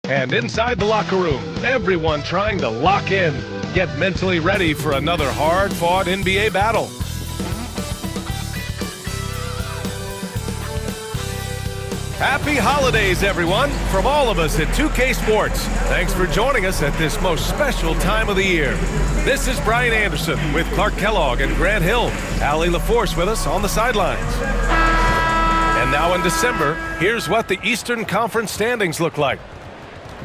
And inside the locker room, everyone trying to lock in, get mentally ready for another hard-fought NBA battle. Happy holidays, everyone, from all of us at 2K Sports. Thanks for joining us at this most special time of the year. This is Brian Anderson with Clark Kellogg and Grant Hill. Allie LaForce with us on the sidelines. And now in December, here's what the Eastern Conference standings look like.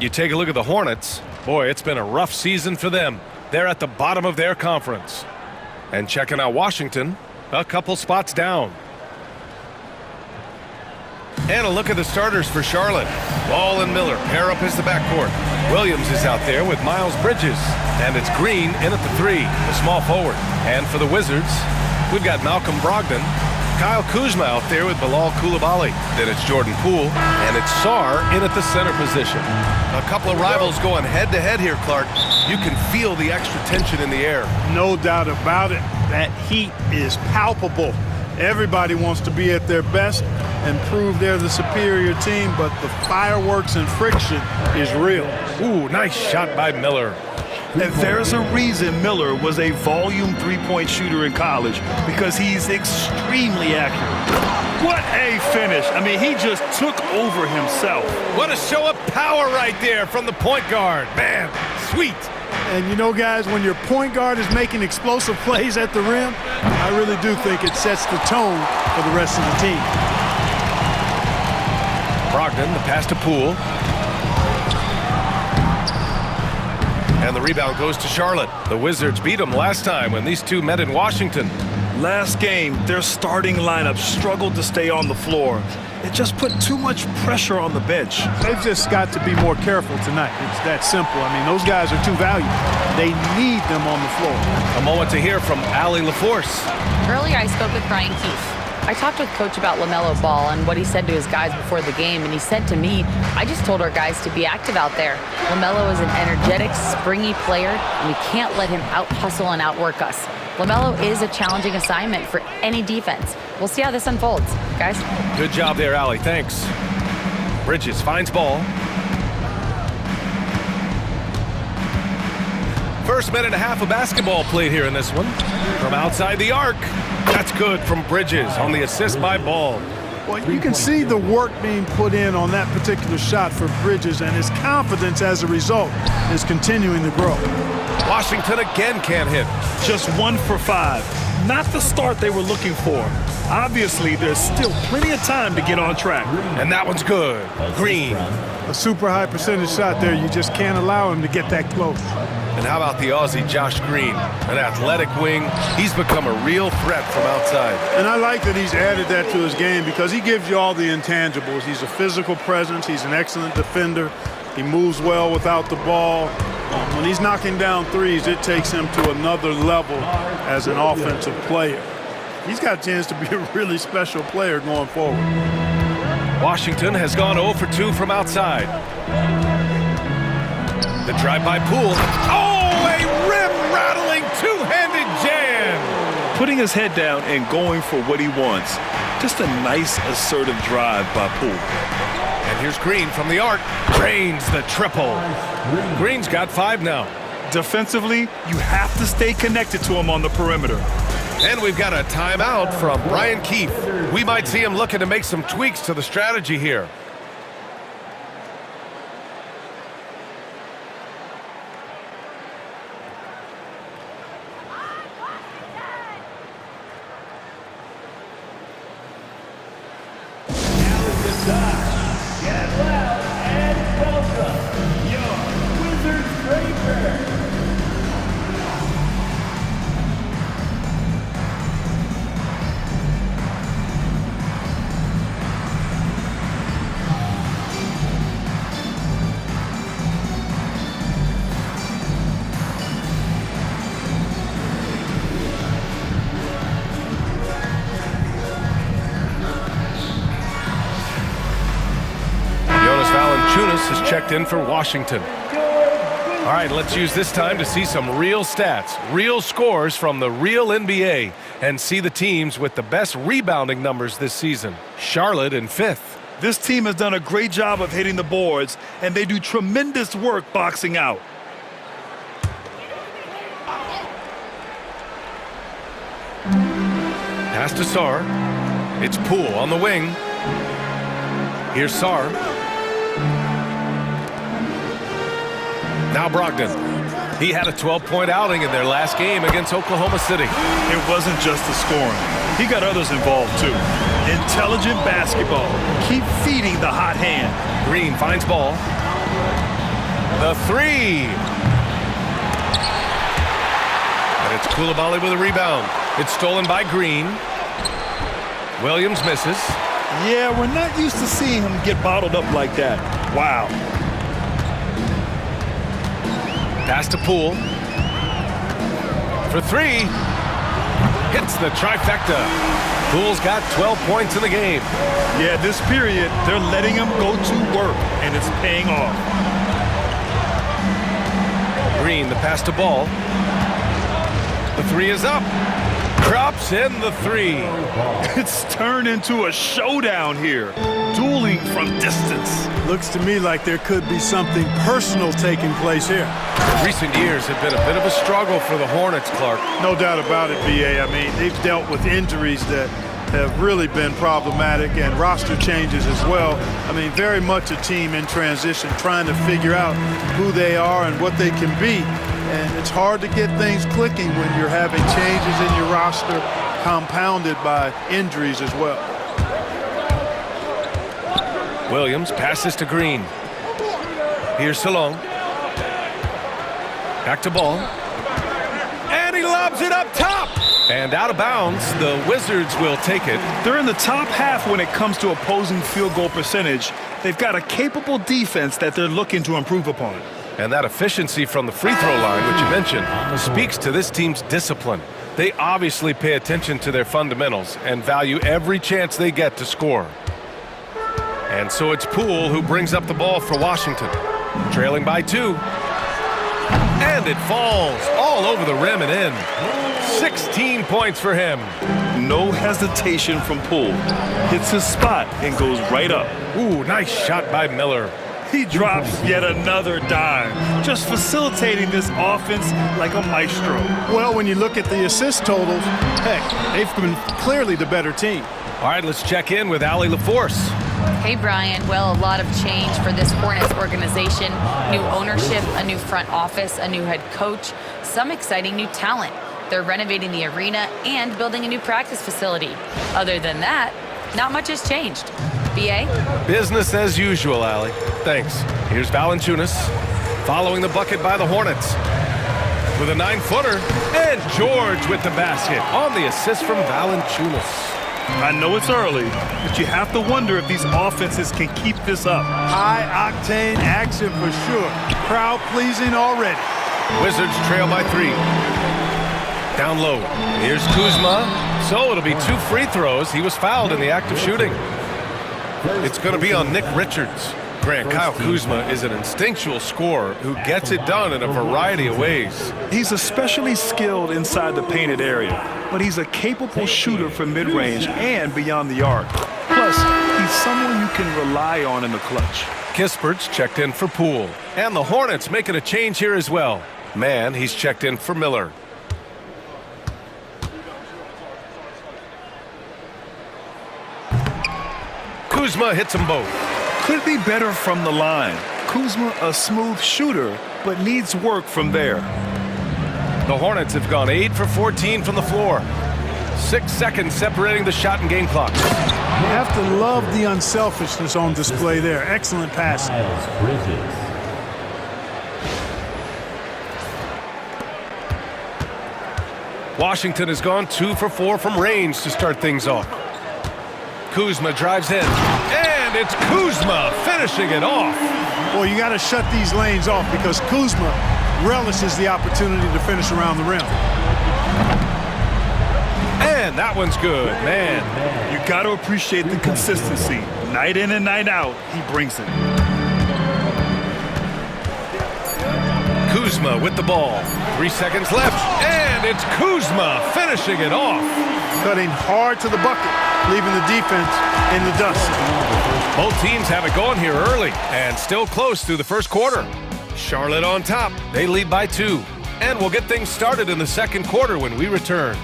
You take a look at the Hornets. Boy, it's been a rough season for them. They're at the bottom of their conference. And checking out Washington, a couple spots down. And a look at the starters for Charlotte. Ball and Miller pair up as the backcourt. Williams is out there with Miles Bridges. And it's Green in at the 3, the small forward. And for the Wizards, we've got Malcolm Brogdon. Kyle Kuzma out there with Bilal Coulibaly. Then it's Jordan Poole, and it's Sarr in at the center position. A couple of rivals going head-to-head here, Clark. You can feel the extra tension in the air. No doubt about it. That heat is palpable. Everybody wants to be at their best and prove they're the superior team, but the fireworks and friction is real. Ooh, nice shot by Miller. And there's a reason Miller was a volume three-point shooter in college, because he's extremely accurate. What a finish. I mean, he just took over himself. What a show of power right there from the point guard. Man, sweet. And you know, guys, when your point guard is making explosive plays at the rim, I really do think it sets the tone for the rest of the team. Brogdon, the pass to Poole. And the rebound goes to Charlotte. The Wizards beat them last time when these two met in Washington. Last game, their starting lineup struggled to stay on the floor. It just put too much pressure on the bench. They've just got to be more careful tonight. It's that simple. I mean, those guys are too valuable. They need them on the floor. A moment to hear from Allie LaForce. Earlier, I spoke with Brian Keefe. I talked with Coach about LaMelo Ball and what he said to his guys before the game, and he said to me, I just told our guys to be active out there. LaMelo is an energetic, springy player, and we can't let him out-hustle and outwork us. LaMelo is a challenging assignment for any defense. We'll see how this unfolds, guys. Good job there, Allie. Thanks. Bridges finds ball. First minute and a half of basketball played here in this one. From outside the arc. That's good from Bridges on the assist by Ball. Well, you can see the work being put in on that particular shot for Bridges, and his confidence as a result is continuing to grow. Washington again can't hit. Just 1 for 5. Not the start they were looking for. Obviously, there's still plenty of time to get on track. And that one's good. Green. A super high percentage shot there. You just can't allow him to get that close. And how about the Aussie Josh Green? An athletic wing. He's become a real threat from outside. And I like that he's added that to his game, because he gives you all the intangibles. He's a physical presence. He's an excellent defender. He moves well without the ball. When he's knocking down threes, it takes him to another level as an offensive player. He's got a chance to be a really special player going forward. Washington has gone 0 for 2 from outside. The drive by Poole. Oh, a rim-rattling two-handed jam. Putting his head down and going for what he wants. Just a nice, assertive drive by Poole. And here's Green from the arc. Drains the triple. Green's got 5 now. Defensively, you have to stay connected to him on the perimeter. And we've got a timeout from Brian Keefe. We might see him looking to make some tweaks to the strategy here. Get well and welcome your Wizards Breaker. Has checked in for Washington. All right, let's use this time to see some real stats, real scores from the real NBA, and see the teams with the best rebounding numbers this season. Charlotte in 5th. This team has done a great job of hitting the boards, and they do tremendous work boxing out. Pass to Sar. It's Poole on the wing. Here's Sar. Now Brogdon. He had a 12-point outing in their last game against Oklahoma City. It wasn't just the scoring. He got others involved, too. Intelligent basketball. Keep feeding the hot hand. Green finds ball. The three. And it's Coulibaly with a rebound. It's stolen by Green. Williams misses. Yeah, we're not used to seeing him get bottled up like that. Wow. Pass to Poole. For three. Hits the trifecta. Poole's got 12 points in the game. Yeah, this period, they're letting him go to work, and it's paying off. Green, the pass to Ball. The three is up. Drops in the three. It's turned into a showdown here. Dueling from distance. Looks to me like there could be something personal taking place here. Recent years have been a bit of a struggle for the Hornets, Clark. No doubt about it, B.A. I mean, they've dealt with injuries that have really been problematic and roster changes as well. I mean, very much a team in transition, trying to figure out who they are and what they can be. And it's hard to get things clicking when you're having changes in your roster compounded by injuries as well. Williams passes to Green. Here's Salon. Back to Ball. And he lobs it up top. And out of bounds, the Wizards will take it. They're in the top half when it comes to opposing field goal percentage. They've got a capable defense that they're looking to improve upon. And that efficiency from the free throw line, which you mentioned, speaks to this team's discipline. They obviously pay attention to their fundamentals and value every chance they get to score. And so it's Poole who brings up the ball for Washington. Trailing by 2. And it falls all over the rim and in. 16 points for him. No hesitation from Poole. Hits his spot and goes right up. Ooh, nice shot by Miller. He drops yet another dime, just facilitating this offense like a maestro. Well, when you look at the assist totals, heck, they've been clearly the better team. All right, let's check in with Allie LaForce. Hey, Brian. Well, a lot of change for this Hornets organization. New ownership, a new front office, a new head coach, some exciting new talent. They're renovating the arena and building a new practice facility. Other than that, not much has changed. B.A.? Business as usual, Allie. Thanks. Here's Valanciunas following the bucket by the Hornets with a 9-footer. And George with the basket on the assist from Valanciunas. I know it's early, but you have to wonder if these offenses can keep this up. High-octane action for sure. Crowd-pleasing already. Wizards trail by 3. Down low. Here's Kuzma. So it'll be 2 free throws. He was fouled in the act of shooting. It's going to be on Nick Richards. Grant, Kyle Kuzma is an instinctual scorer who gets it done in a variety of ways. He's especially skilled inside the painted area, but he's a capable shooter from mid-range and beyond the arc. Plus, he's someone you can rely on in the clutch. Kispert's checked in for Poole. And the Hornets making a change here as well. Man, he's checked in for Miller. Kuzma hits them both. Could be better from the line. Kuzma a smooth shooter, but needs work from there. The Hornets have gone 8 for 14 from the floor. 6 seconds separating the shot and game clock. You have to love the unselfishness on display there. Excellent pass. Washington has gone 2 for 4 from range to start things off. Kuzma drives in, and it's Kuzma finishing it off. Well, you got to shut these lanes off because Kuzma relishes the opportunity to finish around the rim. And that one's good, man. You got to appreciate the consistency. Night in and night out, he brings it. Kuzma with the ball. 3 seconds left, and it's Kuzma finishing it off. Cutting hard to the bucket, leaving the defense in the dust. Both teams have it going here early and still close through the first quarter. Charlotte on top. They lead by 2. And we'll get things started in the second quarter when we return.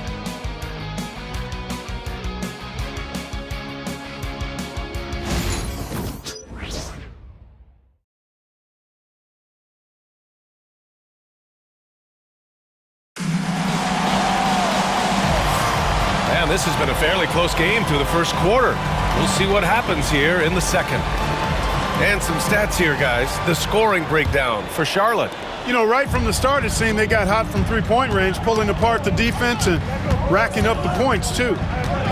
And this has been a fairly close game through the first quarter. We'll see what happens here in the second. And some stats here, guys. The scoring breakdown for Charlotte. You know, right from the start, it seemed they got hot from three-point range, pulling apart the defense and racking up the points, too.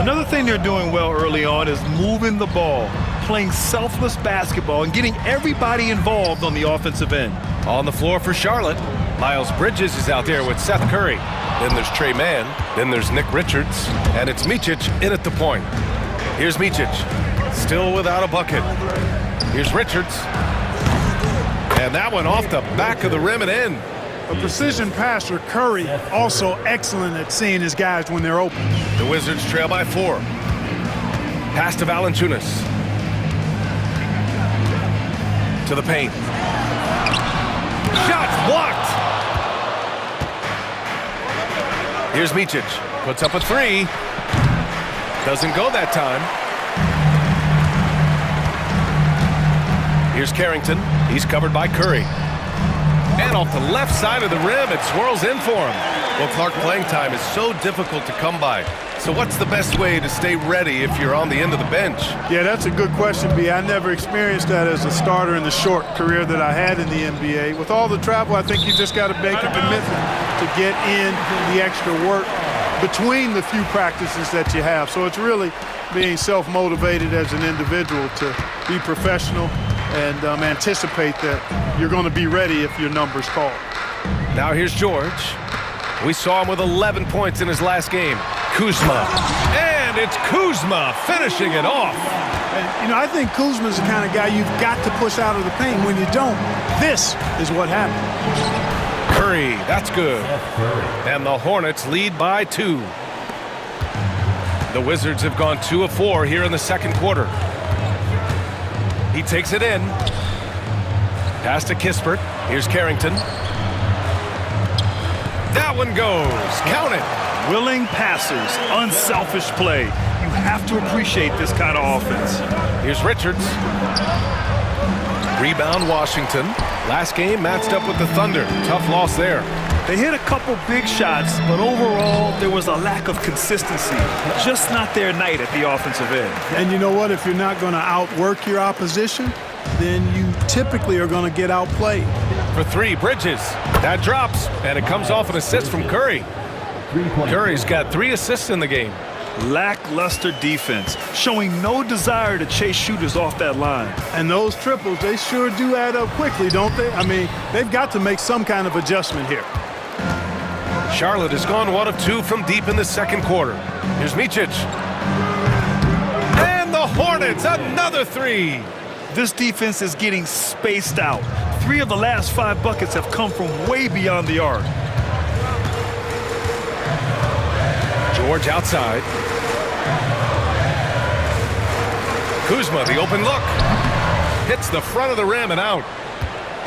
Another thing they're doing well early on is moving the ball, playing selfless basketball, and getting everybody involved on the offensive end. On the floor for Charlotte, Miles Bridges is out there with Seth Curry. Then there's Trey Mann. Then there's Nick Richards. And it's Micic in at the point. Here's Micic, still without a bucket. Here's Richards. And that one off the back of the rim and in. A precision passer, Curry, also excellent at seeing his guys when they're open. The Wizards trail by 4. Pass to Valanciunas. To the paint. Shot blocked. Here's Micic. Puts up a 3. Doesn't go that time. Here's Carrington. He's covered by Curry. And off the left side of the rim, it swirls in for him. Well, Clark, playing time is so difficult to come by. So what's the best way to stay ready if you're on the end of the bench? Yeah, that's a good question, B. I never experienced that as a starter in the short career that I had in the NBA. With all the travel, I think you just got to make a commitment to get in the extra work between the few practices that you have. So it's really being self-motivated as an individual to be professional and anticipate that you're going to be ready if your number's called. Now here's George. We saw him with 11 points in his last game. Kuzma. And it's Kuzma finishing it off. And, you know, I think Kuzma's the kind of guy you've got to push out of the paint. When you don't, this is what happens. Curry, that's good. And the Hornets lead by 2. The Wizards have gone 2 of 4 here in the second quarter. He takes it in. Pass to Kispert. Here's Carrington. That one goes. Count it. Willing passers, unselfish play. You have to appreciate this kind of offense. Here's Richards. Rebound Washington. Last game matched up with the Thunder. Tough loss there. They hit a couple big shots, but overall there was a lack of consistency. Just not their night at the offensive end. And you know what? If you're not going to outwork your opposition, then you typically are going to get outplayed. For 3, Bridges. That drops, and it comes off an assist from Curry. Curry's got 3 assists in the game. Lackluster defense, showing no desire to chase shooters off that line. And those triples, they sure do add up quickly, don't they? I mean, they've got to make some kind of adjustment here. Charlotte has gone 1 of 2 from deep in the second quarter. Here's Micic. And the Hornets, another 3. This defense is getting spaced out. 3 of the last 5 buckets have come from way beyond the arc. George outside. Kuzma, the open look. Hits the front of the rim and out.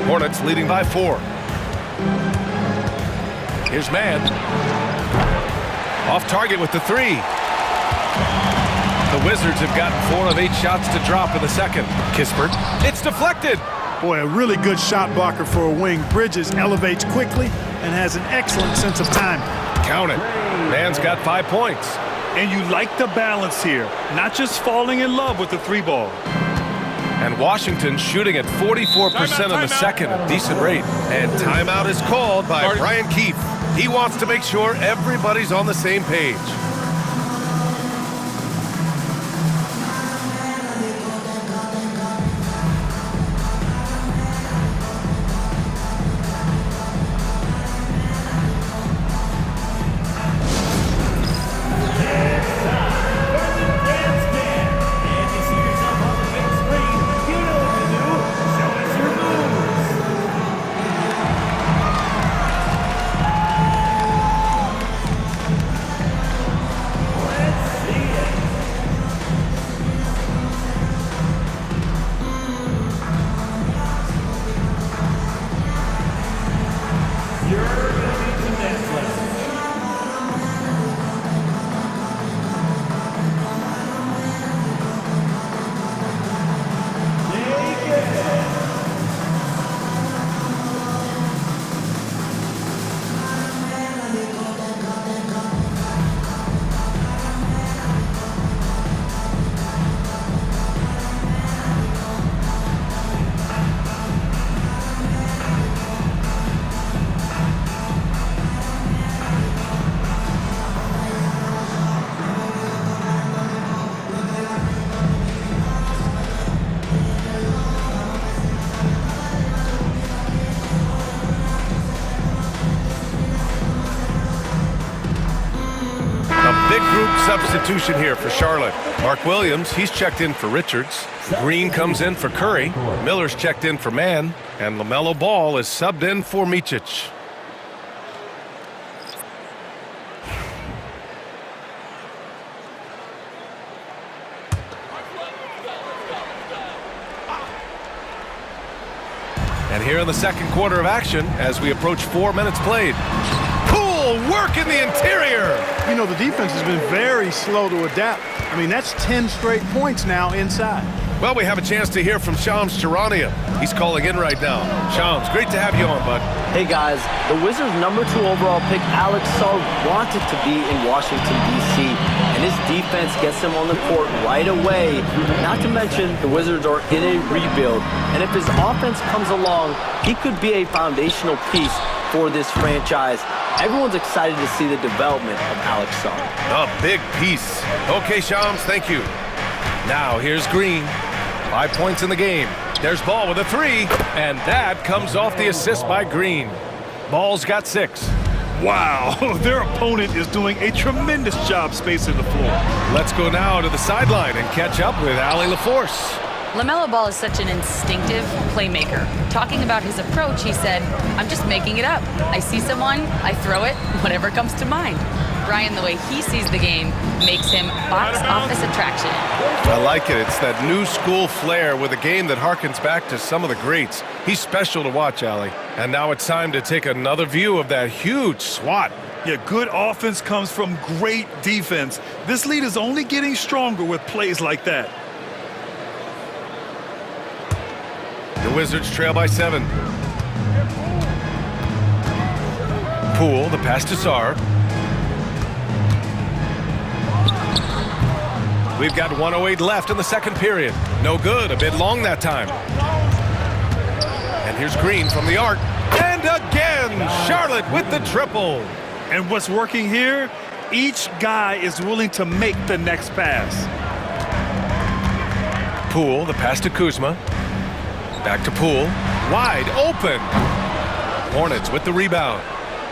Hornets leading by 4. Here's Mann. Off target with the 3. The Wizards have gotten 4 of 8 shots to drop in the second. Kispert. It's deflected. Boy, a really good shot blocker for a wing. Bridges elevates quickly and has an excellent sense of timing. Count it. Mann's got 5 points. And you like the balance here, not just falling in love with the 3-ball. And Washington shooting at 44% in the second, a decent rate. And timeout is called by Brian Keefe. He wants to make sure everybody's on the same page. substitution here for Charlotte. Mark Williams, he's checked in for Richards. Green comes in for Curry. Miller's checked in for Mann. And LaMelo Ball is subbed in for Micic. And here in the second quarter of action, as we approach 4 minutes played. Poole work in the interior. You know, the defense has been very slow to adapt. I mean, that's 10 straight points now inside. Well, we have a chance to hear from Shams Charania. He's calling in right now. Shams, great to have you on, bud. Hey guys, the Wizards' #2 overall pick, Alex Sar, wanted to be in Washington, D.C., and his defense gets him on the court right away. Not to mention, the Wizards are in a rebuild, and if his offense comes along, he could be a foundational piece for this franchise. Everyone's excited to see the development of Alex Sar. A big piece. Okay, Shams, thank you. Now here's Green. 5 points in the game. There's Ball with a 3, and that comes off the assist by Green. Ball's got 6. Wow, their opponent is doing a tremendous job spacing the floor. Let's go now to the sideline and catch up with Allie LaForce. LaMelo Ball is such an instinctive playmaker. Talking about his approach, he said, "I'm just making it up. I see someone, I throw it, whatever comes to mind." Brian, the way he sees the game makes him box office attraction. I like it. It's that new school flair with a game that harkens back to some of the greats. He's special to watch, Allie. And now it's time to take another view of that huge swat. Yeah, good offense comes from great defense. This lead is only getting stronger with plays like that. The Wizards trail by 7. Poole, the pass to Sar. We've got 1:08 left in the second period. No good, a bit long that time. And here's Green from the arc. And again, Charlotte with the triple. And what's working here, each guy is willing to make the next pass. Poole, the pass to Kuzma. Back to Poole, wide open. Hornets with the rebound.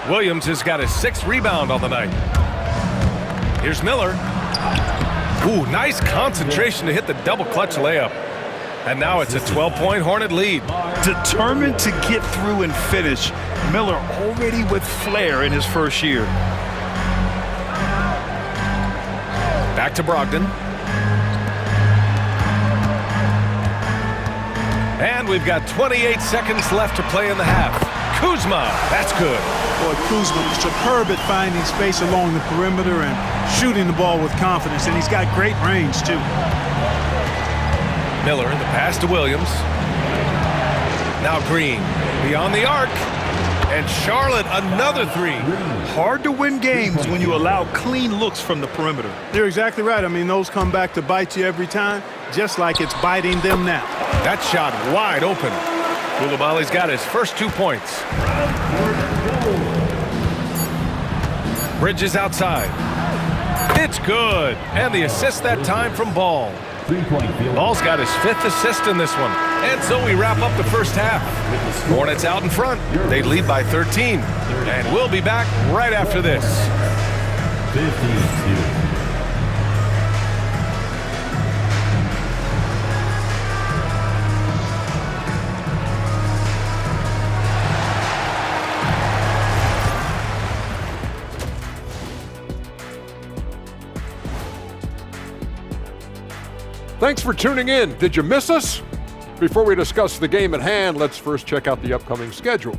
Williams has got his 6th rebound on the night. Here's Miller. Ooh, nice concentration to hit the double clutch layup. And now it's a 12-point Hornet lead. Determined to get through and finish. Miller already with flair in his first year. Back to Brogdon. And we've got 28 seconds left to play in the half. Kuzma, that's good. Boy, Kuzma was superb at finding space along the perimeter and shooting the ball with confidence, and he's got great range, too. Miller, the pass to Williams. Now Green, beyond the arc. And Charlotte, another 3. Hard to win games when you allow clean looks from the perimeter. You're exactly right. I mean, those come back to bite you every time, just like it's biting them now. That shot wide open. Koulibaly's got his first 2 points. Bridges outside. It's good. And the assist that time from Ball. Ball's got his 5th assist in this one. And so we wrap up the first half. Hornets out in front. They lead by 13. And we'll be back right after this. 15-2. Thanks for tuning in. Did you miss us? Before we discuss the game at hand, let's first check out the upcoming schedule.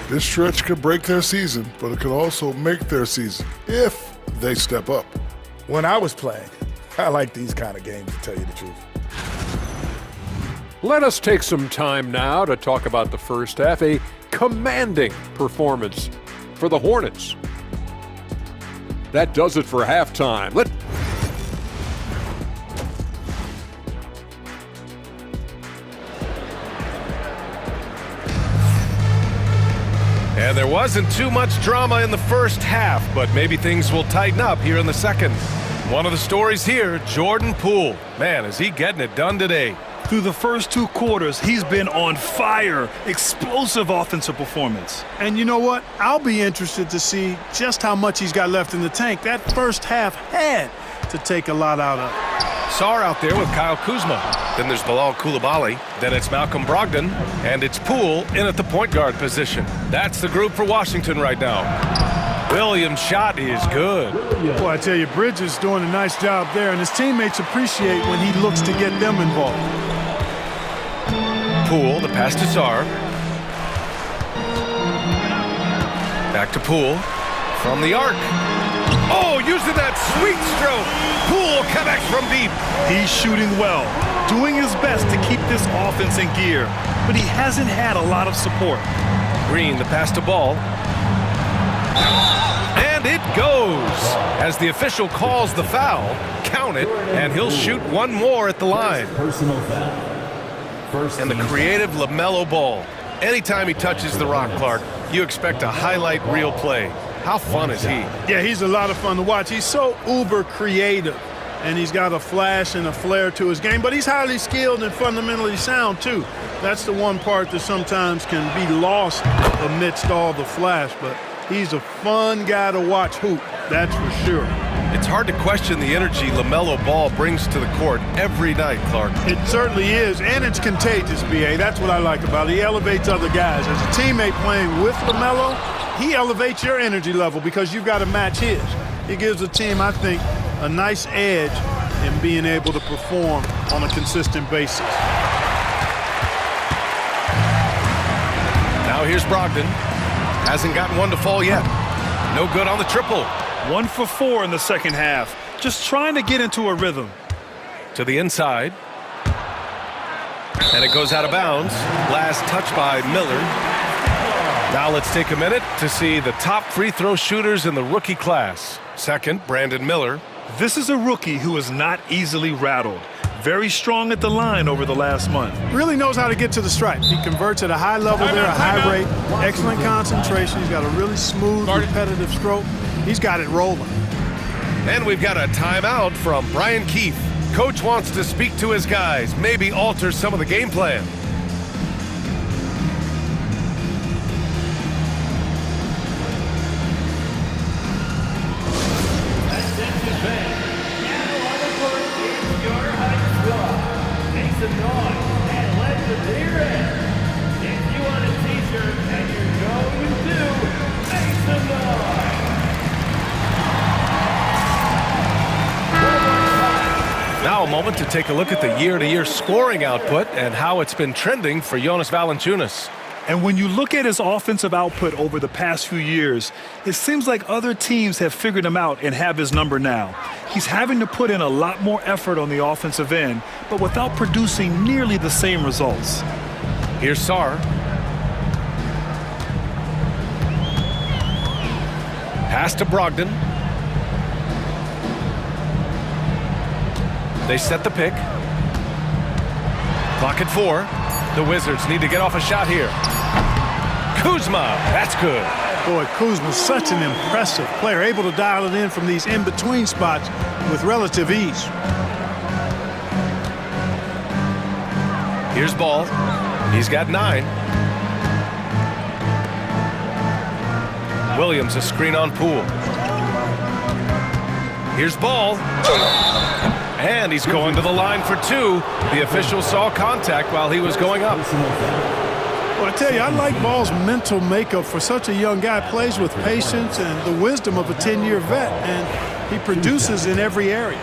This stretch could break their season, but it could also make their season if they step up. When I was playing, I like these kind of games, to tell you the truth. Let us take some time now to talk about the first half, a commanding performance for the Hornets. That does it for halftime. And there wasn't too much drama in the first half, but maybe things will tighten up here in the second. One of the stories here, Jordan Poole. Man, is he getting it done today. Through the first 2 quarters, he's been on fire. Explosive offensive performance. And you know what? I'll be interested to see just how much he's got left in the tank. That first half had to take a lot out of it. Sarr out there with Kyle Kuzma. Then there's Bilal Coulibaly. Then it's Malcolm Brogdon. And it's Poole in at the point guard position. That's the group for Washington right now. Williams' shot is good. Boy, I tell you, Bridges is doing a nice job there, and his teammates appreciate when he looks to get them involved. Poole, the pass to Sarr. Back to Poole. From the arc. Oh, using that sweet stroke. Poole connects from deep. He's shooting well, doing his best to keep this offense in gear, but he hasn't had a lot of support. Green, the pass to Ball. And it goes. As the official calls the foul, count it, and he'll shoot one more at the line. Personal foul. First And the creative LaMelo Ball. Anytime he touches the rock, Clark, you expect a highlight reel play. How fun is he? Yeah, he's a lot of fun to watch. He's so uber creative, and he's got a flash and a flair to his game, but he's highly skilled and fundamentally sound, too. That's the one part that sometimes can be lost amidst all the flash, but he's a fun guy to watch hoop, that's for sure. It's hard to question the energy LaMelo Ball brings to the court every night, Clark. It certainly is, and it's contagious, B.A. That's what I like about it. He elevates other guys. As a teammate playing with LaMelo, he elevates your energy level because you've got to match his. He gives the team, I think, a nice edge in being able to perform on a consistent basis. Now here's Brogdon. Hasn't gotten one to fall yet. No good on the triple. 1 for 4 in the second half. Just trying to get into a rhythm. To the inside. And it goes out of bounds. Last touch by Miller. Now let's take a minute to see the top free throw shooters in the rookie class. Second, Brandon Miller. This is a rookie who is not easily rattled. Very strong at the line over the last month. Really knows how to get to the stripe. He converts at a high level there, a high rate, excellent concentration. He's got a really smooth, repetitive stroke. He's got it rolling. And we've got a timeout from Brian Keefe. Coach wants to speak to his guys, maybe alter some of the game plan. Now a moment to take a look at the year-to-year scoring output and how it's been trending for Jonas Valanciunas. And when you look at his offensive output over the past few years, it seems like other teams have figured him out and have his number now. He's having to put in a lot more effort on the offensive end, but without producing nearly the same results. Here's Sarr. Pass to Brogdon. They set the pick. Clock at 4. The Wizards need to get off a shot here. Kuzma, that's good. Boy, Kuzma's such an impressive player, able to dial it in from these in-between spots with relative ease. Here's Ball. He's got 9. Williams, a screen on Poole. Here's Ball. And he's going to the line for 2. The official saw contact while he was going up. Well, I tell you, I like Ball's mental makeup for such a young guy. Plays with patience and the wisdom of a 10-year vet, and he produces in every area.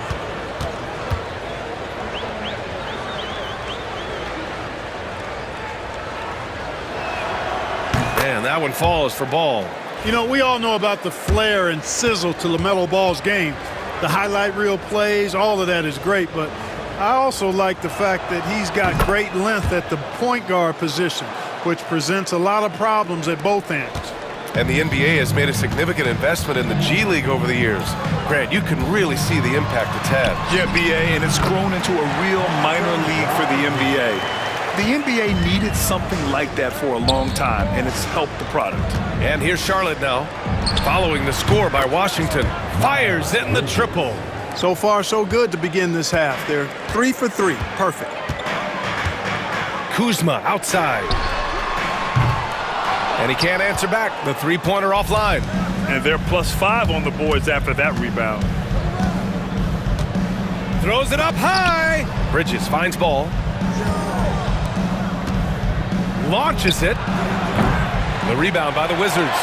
And that one falls for Ball. You know, we all know about the flair and sizzle to LaMelo Ball's game. The highlight reel plays, all of that is great, but I also like the fact that he's got great length at the point guard position, which presents a lot of problems at both ends. And the NBA has made a significant investment in the G League over the years. Grant, you can really see the impact it's had. Yeah, BA, and it's grown into a real minor league for the NBA. The NBA needed something like that for a long time, and it's helped the product. And here's Charlotte now, following the score by Washington. Fires in the triple. So far, so good to begin this half. They're 3 for 3. Perfect. Kuzma outside. And he can't answer back. The three-pointer offline. And they're +5 on the boards after that rebound. Throws it up high. Bridges finds ball. Launches it. The rebound by the Wizards.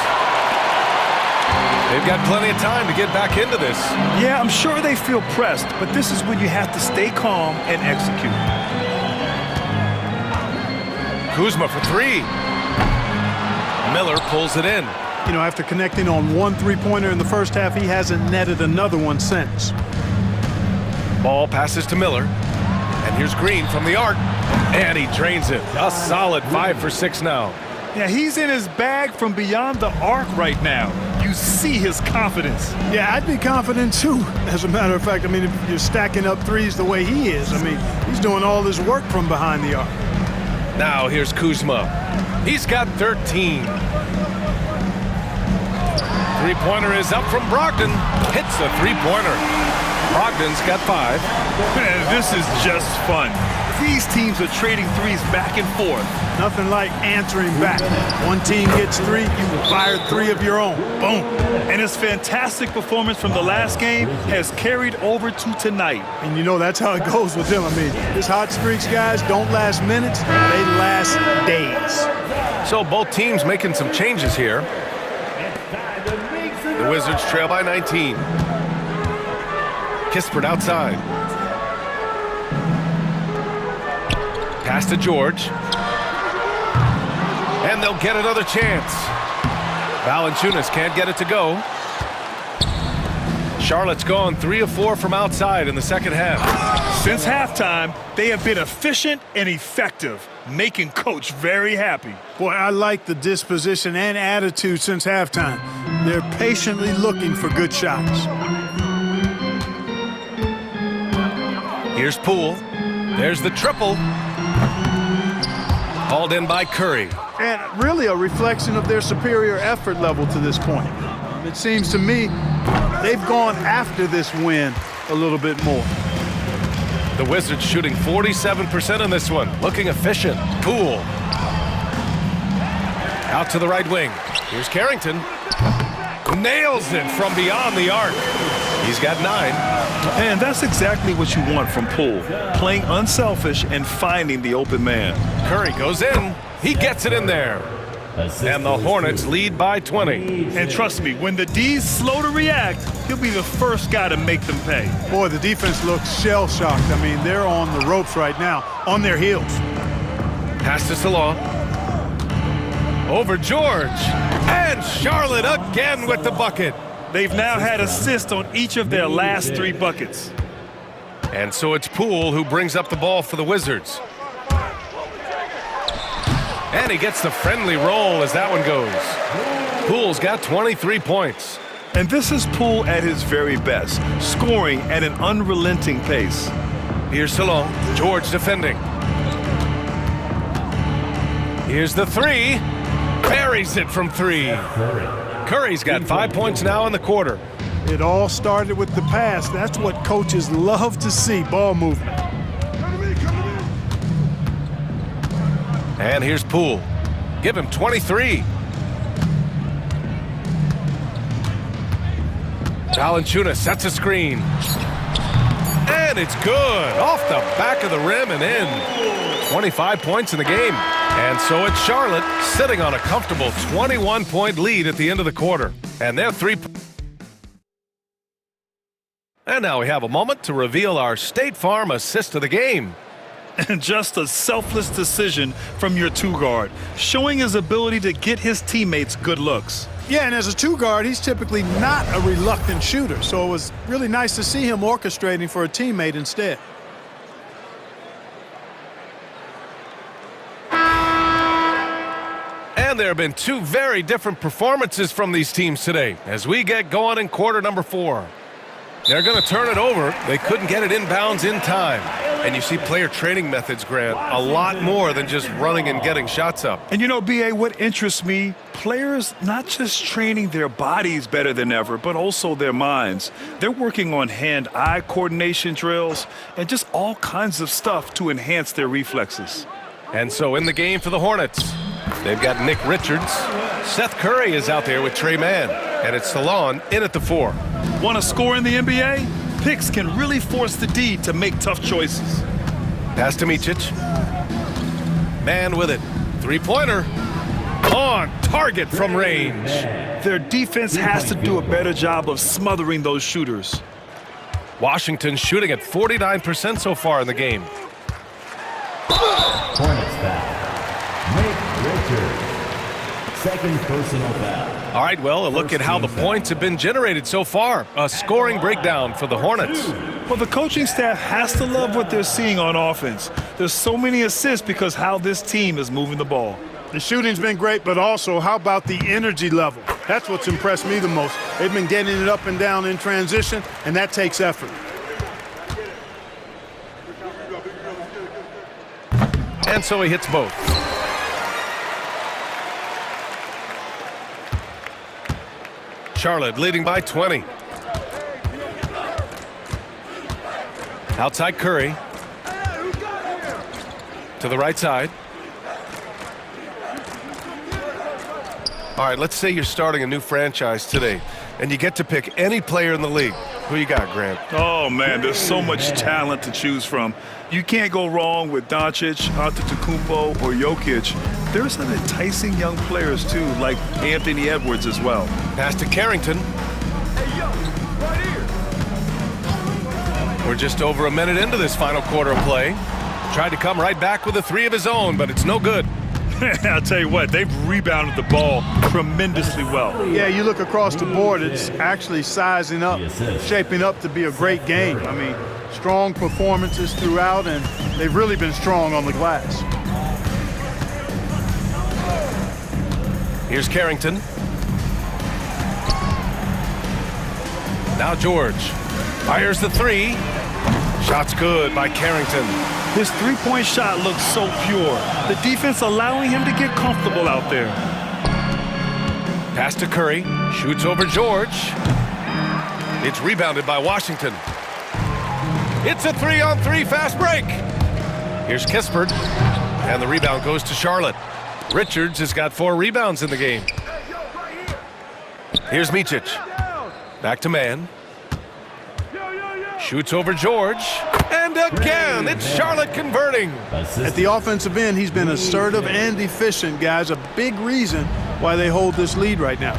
They've got plenty of time to get back into this. Yeah, I'm sure they feel pressed, but this is when you have to stay calm and execute. Kuzma for three. Miller pulls it in. You know, after connecting on one three-pointer in the first half, he hasn't netted another one since. Ball passes to Miller. And here's Green from the arc. And he drains it. A solid 5 for 6 now. Yeah, he's in his bag from beyond the arc right now. You see his confidence. Yeah, I'd be confident too. As a matter of fact, I mean, if you're stacking up threes the way he is, I mean, he's doing all this work from behind the arc. Now here's Kuzma. He's got 13. Three-pointer is up from Brogdon. Hits the three-pointer. Brogdon's got 5. Man, this is just fun. These teams are trading threes back and forth. Nothing like answering back. One team gets 3, you fired 3 of your own. Boom. And his fantastic performance from the last game has carried over to tonight. And you know that's how it goes with him. I mean, his hot streaks, guys, don't last minutes. They last days. So both teams making some changes here. The Wizards trail by 19. Kispert outside. Pass to George. And they'll get another chance. Valanciunas can't get it to go. Charlotte's gone 3 of 4 from outside in the second half. Since halftime, they have been efficient and effective, making Coach very happy. Boy, I like the disposition and attitude since halftime. They're patiently looking for good shots. Here's Poole. There's the triple. Called in by Curry. And really a reflection of their superior effort level to this point. It seems to me they've gone after this win a little bit more. The Wizards shooting 47% in this one. Looking efficient. Poole. Out to the right wing. Here's Carrington. Nails it from beyond the arc. He's got 9. And that's exactly what you want from Poole. Playing unselfish and finding the open man. Curry goes in. He gets it in there. And the Hornets lead by 20. And trust me, when the D's slow to react, he'll be the first guy to make them pay. Boy, the defense looks shell-shocked. I mean, they're on the ropes right now, on their heels. Pass to Salon. Over George. And Charlotte again with the bucket. They've now had assists on each of their last 3 buckets. And so it's Poole who brings up the ball for the Wizards. And he gets the friendly roll as that one goes. Poole's got 23 points. And this is Poole at his very best, scoring at an unrelenting pace. Here's Salon. George defending. Here's the 3. Buries it from 3. Curry's got 5 points now in the quarter. It all started with the pass. That's what coaches love to see, ball movement. And here's Poole. Give him 23. Valanciunas sets a screen. And it's good. Off the back of the rim and in. 25 points in the game. And so it's Charlotte sitting on a comfortable 21-point lead at the end of the quarter. And they're 3. And now we have a moment to reveal our State Farm assist of the game. And just a selfless decision from your 2-guard, showing his ability to get his teammates good looks. Yeah, and as a 2-guard, he's typically not a reluctant shooter, so it was really nice to see him orchestrating for a teammate instead. And there have been 2 very different performances from these teams today as we get going in quarter number 4. They're going to turn it over. They couldn't get it inbounds in time. And you see player training methods, Grant, a lot more than just running and getting shots up. And you know, B.A., what interests me, players not just training their bodies better than ever, but also their minds. They're working on hand-eye coordination drills and just all kinds of stuff to enhance their reflexes. And so in the game for the Hornets, they've got Nick Richards. Seth Curry is out there with Trey Mann. And it's Salon in at the 4. Want to score in the NBA? Picks can really force the D to make tough choices. Pass to Micic. Mann with it. Three-pointer. On target from range. Their defense has to do a better job of smothering those shooters. Washington shooting at 49% so far in the game. Hornets foul. Nick Richards. Second personal foul. All right, well, a look at how the points have been generated so far. A scoring breakdown for the Hornets. Well, the coaching staff has to love what they're seeing on offense. There's so many assists because how this team is moving the ball. The shooting's been great, but also how about the energy level? That's what's impressed me the most. They've been getting it up and down in transition, and that takes effort. And so he hits both. Charlotte leading by 20. Outside Curry. To the right side. All right, let's say you're starting a new franchise today, and you get to pick any player in the league. Who you got, Grant? Oh, man, there's so much talent to choose from. You can't go wrong with Doncic, Antetokounmpo, or Jokic. There's some enticing young players, too, like Anthony Edwards as well. Pass to Carrington. We're just over a minute into this final quarter of play. Tried to come right back with a 3 of his own, but it's no good. I'll tell you what, they've rebounded the ball tremendously well. Yeah, you look across the board, it's actually sizing up, shaping up to be a great game. I mean, strong performances throughout, and they've really been strong on the glass. Here's Carrington. Now George fires the 3. Shot's good by Carrington. His three-point shot looks so pure. The defense allowing him to get comfortable out there. Pass to Curry. Shoots over George. It's rebounded by Washington. It's a 3-on-3 fast break. Here's Kispert. And the rebound goes to Charlotte. Richards has got 4 rebounds in the game. Here's Micic. Back to Mann. Shoots over George. And again, it's Charlotte converting. At the offensive end, he's been assertive and efficient, guys. A big reason why they hold this lead right now.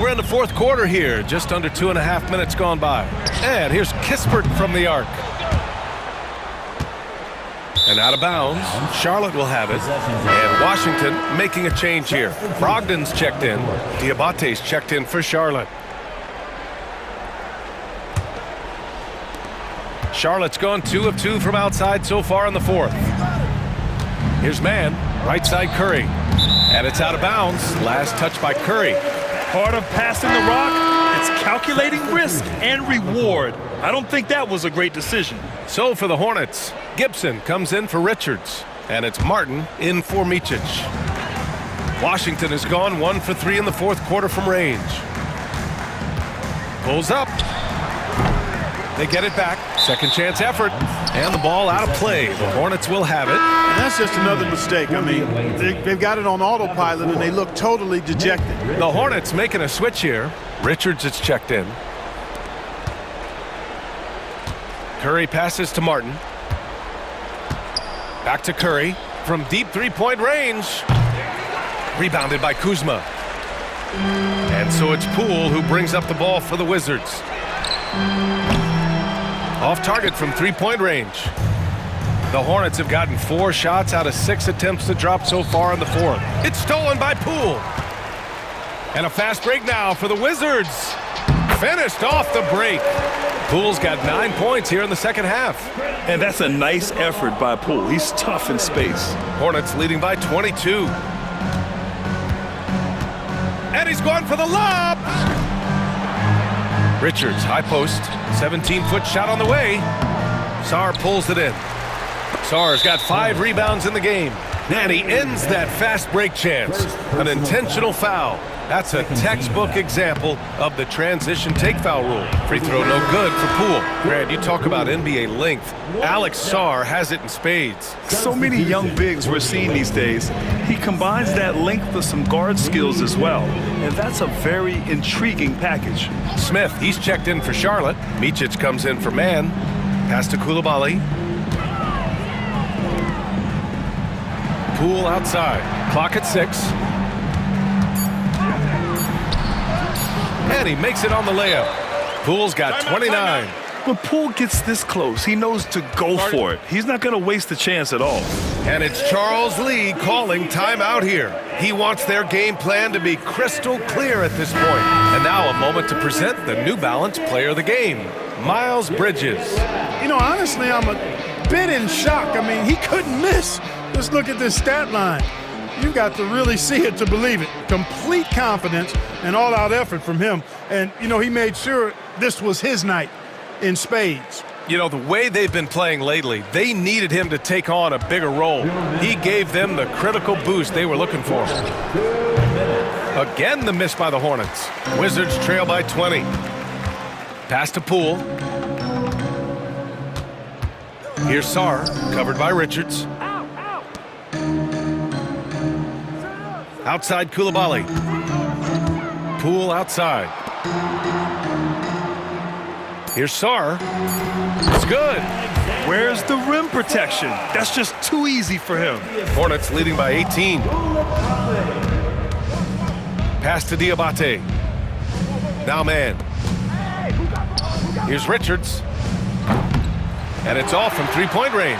We're in the 4th quarter here, just under 2.5 minutes gone by. And here's Kispert from the arc. And out of bounds, Charlotte will have it. And Washington making a change here. Brogdon's checked in. Diabate's checked in for Charlotte. Charlotte's gone 2 of 2 from outside so far in the 4th. Here's Mann, right side Curry. And it's out of bounds. Last touch by Curry. Part of passing the rock, it's calculating risk and reward. I don't think that was a great decision. So for the Hornets, Gibson comes in for Richards. And it's Martin in for Micic. Washington has gone 1 for 3 in the 4th quarter from range. Pulls up. They get it back. Second chance effort. And the ball out of play. The Hornets will have it. And that's just another mistake. I mean, they've got it on autopilot, and they look totally dejected. The Hornets making a switch here. Richards is checked in. Curry passes to Martin. Back to Curry from deep 3-point range. Rebounded by Kuzma. And so it's Poole who brings up the ball for the Wizards. Off target from 3-point range. The Hornets have gotten 4 shots out of 6 attempts to drop so far in the 4th. It's stolen by Poole. And a fast break now for the Wizards. Finished off the break. Poole's got 9 points here in the second half. And that's a nice effort by Poole. He's tough in space. Hornets leading by 22. And he's going for the lob. Richards, high post, 17-foot shot on the way. Sarr pulls it in. Sarr's got 5 rebounds in the game. And he ends that fast break chance. An intentional foul. That's a textbook example of the transition take foul rule. Free throw no good for Poole. Grant, you talk about NBA length. Alex Sarr has it in spades. So many young bigs we're seeing these days. He combines that length with some guard skills as well. And that's a very intriguing package. Smith, he's checked in for Charlotte. Micic comes in for man. Pass to Coulibaly. Poole outside. Clock at 6. And he makes it on the layup. Poole's got 29. When Poole gets this close, he knows to go for it. He's not going to waste the chance at all. And it's Charles Lee calling timeout here. He wants their game plan to be crystal clear at this point. And now a moment to present the New Balance player of the game, Miles Bridges. You know, honestly, I'm a bit in shock. I mean, he couldn't miss. Just look at this stat line. You've got to really see it to believe it. Complete confidence and all-out effort from him. And, you know, he made sure this was his night in spades. You know, the way they've been playing lately, they needed him to take on a bigger role. He gave them the critical boost they were looking for. Again, the miss by the Hornets. Wizards trail by 20. Pass to Poole. Here's Sarr, covered by Richards. Outside Coulibaly. Poole outside. Here's Sarr. It's good. Where's the rim protection? That's just too easy for him. Hornets leading by 18. Pass to Diabate. Now man. Here's Richards. And it's off from three-point range.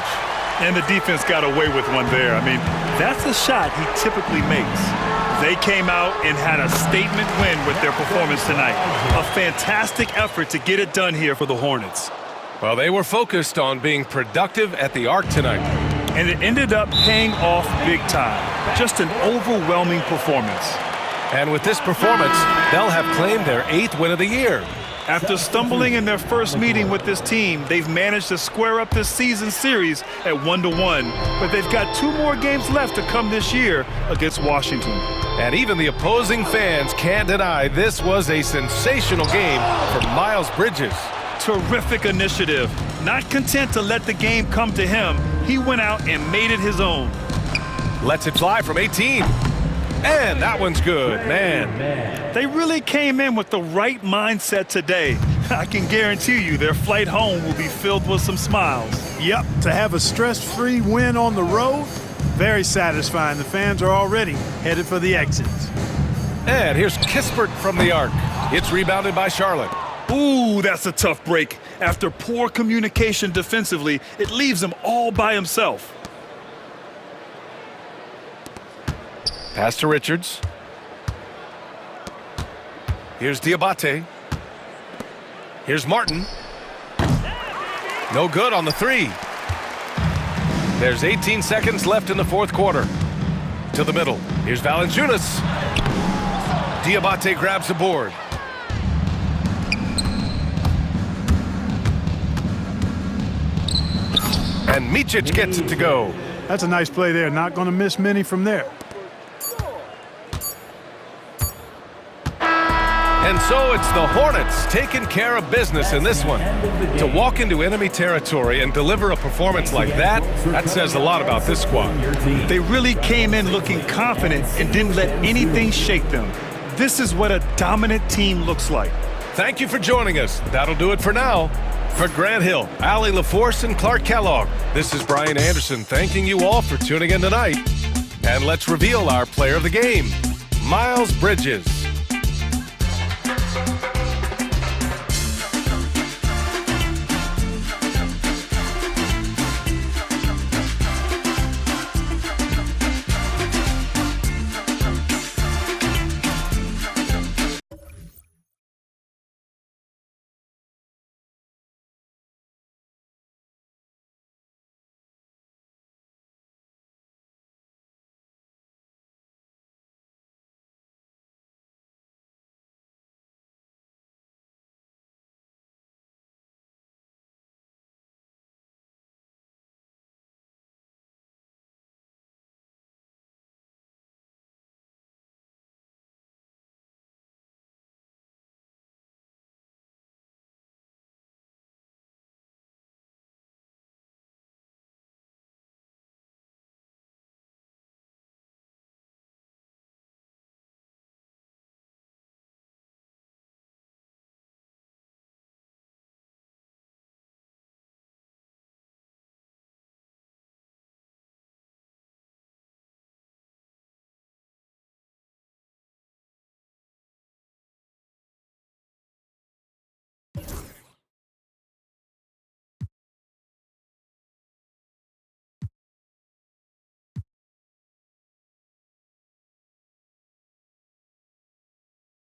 And the defense got away with one there. I mean, that's a shot he typically makes. They came out and had a statement win with their performance tonight. A fantastic effort to get it done here for the Hornets. Well, they were focused on being productive at the arc tonight. And it ended up paying off big time. Just an overwhelming performance. And with this performance, they'll have claimed their 8th win of the year. After stumbling in their first meeting with this team, they've managed to square up this season series at 1-1, but they've got 2 more games left to come this year against Washington. And even the opposing fans can't deny this was a sensational game for Miles Bridges. Terrific initiative. Not content to let the game come to him, he went out and made it his own. Lets it fly from 18. And that one's good, man. They really came in with the right mindset today. I can guarantee you their flight home will be filled with some smiles. Yep, to have a stress-free win on the road, very satisfying. The fans are already headed for the exits. And here's Kispert from the arc. It's rebounded by Charlotte. Ooh, that's a tough break. After poor communication defensively, it leaves him all by himself. Pass to Richards. Here's Diabate. Here's Martin. No good on the 3. There's 18 seconds left in the 4th quarter. To the middle. Here's Valanciunas. Diabate grabs the board. And Micic gets it to go. That's a nice play there. Not going to miss many from there. And so it's the Hornets taking care of business in this one. To walk into enemy territory and deliver a performance like that, that says a lot about this squad. They really came in looking confident and didn't let anything shake them. This is what a dominant team looks like. Thank you for joining us. That'll do it for now. For Grant Hill, Allie LaForce, and Clark Kellogg, this is Brian Anderson thanking you all for tuning in tonight. And let's reveal our player of the game, Miles Bridges.